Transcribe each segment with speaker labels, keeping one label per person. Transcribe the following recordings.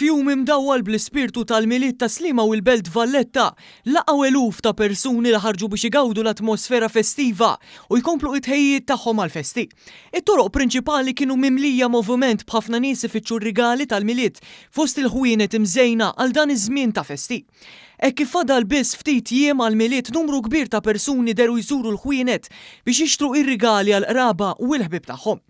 Speaker 1: Fjum imdawwal bl-ispirtu tal-miliet ta' Sliema u l-Belt Valletta laqgħu eluf ta' persuni li ħarġu biex igawdu l-atmosfera festiva u jkomplu it-ħejjiet tagħhom għall-festi. It-toroq prinċipali kienu mimlija moviment b'ħafna nies ifittxu r-rigali tal-miliet fost il-ħwienet imżejna għal dan iż-żmien ta' festi. Kif fadal biss ftit jiem għal-miliet numru kbir ta' persuni deru jżuru l-ħwienet biex jixtru ir-rigali għal-qraba u l-ħbib tagħhom.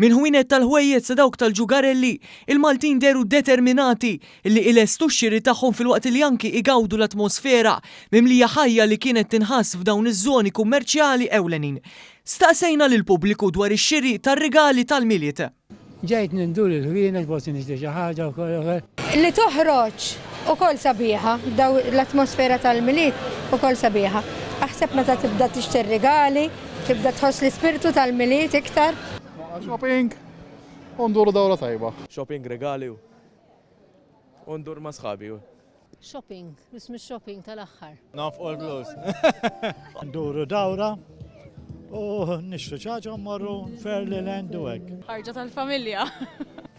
Speaker 1: Min ħwienet tal-ħwejjed sa dawk tal-ġugarelli, il-Maltin deru determinati li ilestu x-xiri tagħhom filwaqt li anki igawdu l-atmosfera mimlija ħajja li kienet tinħass f'dawn iż-żoni kummerċjali ewlenin. Staqsejna lill-pubbliku dwar ix-xiri tar-rigali tal-miliet.
Speaker 2: Ġejt nindur il-ħwienet bos nixtieq xi ħaġa wkoll.
Speaker 3: Li toħroġ ukoll sabiħa, daw l-atmosfera tal-miliet ukoll sabiħa. Aħseb meta tibda tixtri rigali, tibda tħoss l-ispirtu tal-miliet iktar.
Speaker 4: Shopping, undur dawra tajba.
Speaker 5: Shopping, regali, undur ma' sħabi.
Speaker 6: Shopping, ismi shopping tal-axħar.
Speaker 7: Naf all clothes. Nduru dawra u nixtru ċaġa marru Fairland u hekk.
Speaker 8: Ħarġa tal-familja.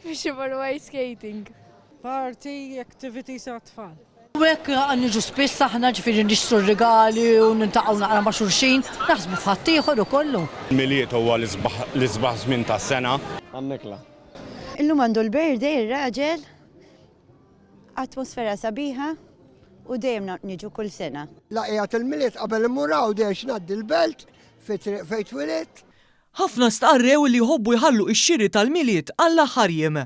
Speaker 8: Biex imorru ice skating.
Speaker 9: Party activities għat-tfal.
Speaker 6: U hekk niġu spiss aħna ġifieri nixtru rigali u nintaqgħu naqra ma' xulxin, naħsbu f'ħadd ieħor ukollu.
Speaker 10: Il-miliet huwa l-isbaħ żmien tas-sena.
Speaker 4: Għannekla.
Speaker 11: Illum għandu l-birthday ir-raġel, atmosfera sabiħa u dejjem niġu kull sena.
Speaker 12: Laqgħat il-miliet qabel immuraw dejjem x'ngħaddi l-belt fejn twilet.
Speaker 1: Ħafna stqarrew li jħobbu jħallu x-xiri tal-miliet għall-aħħar jiem.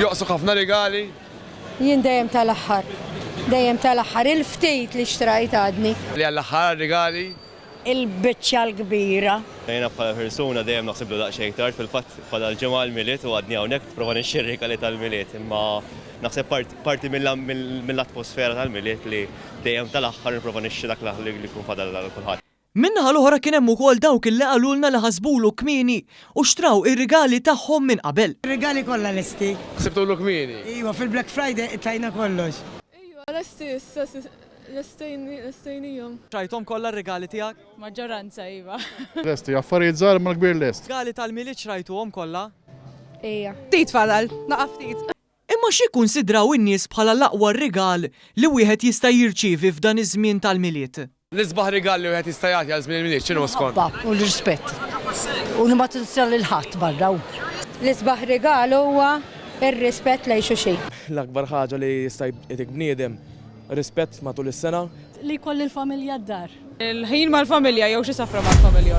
Speaker 5: Joqsu ħafna rigali.
Speaker 3: Jien dejjem tal-aħħar il-ftit li xtrajt għadni.
Speaker 5: Li għall-aħħar rigali.
Speaker 6: Il-biċċa l-kbira.
Speaker 13: Jena bħala persuna dejjem naħsiblu daqsxejn iktar fil-fatt bħala l-ġimgħa l-miliet u għadni hawnhekk prova nixxirri rigali tal-miliet, imma naħseb parti mill-atmosfera tal-miliet li dejjem tal-aħħar nipprova nixxi dak li jkun fadal għal kulħadd.
Speaker 1: Minnaħa l-oħra kien hemm ukoll dawk illi qalulna li ħasbulu kmieni u xtraw ir-rigali tagħhom minn qabel.
Speaker 9: Ir-rigali kollha lesti.
Speaker 5: Sibtu l-kmieni.
Speaker 9: Iva, fil-Black Friday tajna kollox.
Speaker 8: Ejwa, lestejnijom.
Speaker 1: Trajtom kollha r-rigali tiegħek?
Speaker 8: Maġġoranza iva.
Speaker 4: Lesti, affarijiet żgħar mal-kbir lest.
Speaker 1: Rigali tal-miliet xrajtuhom kollha?
Speaker 3: Ejja.
Speaker 8: Ftit fadal, naqaf ftit.
Speaker 1: Imma xi jkunsidraw in-nies bħala l-aqwa rigal li wieħed jista' jirċievi f'dan iż-żmien tal-miliet?
Speaker 5: L-isbaħ rigali wieħed jista' jagħti għal żmien il-miliet, x'inhu skont?
Speaker 6: U l-rispett. U li ma tinsel il-ħadd barraw.
Speaker 3: L-isbaħ rigal huwa ir-rispett lejn xulxin.
Speaker 5: L-akbar ħaġa li jista' jtik bniedem rispett matul is-sena.
Speaker 8: Li kolli l-familja d-dar. Il-ħin mal-familja jew xi safra mal-familja.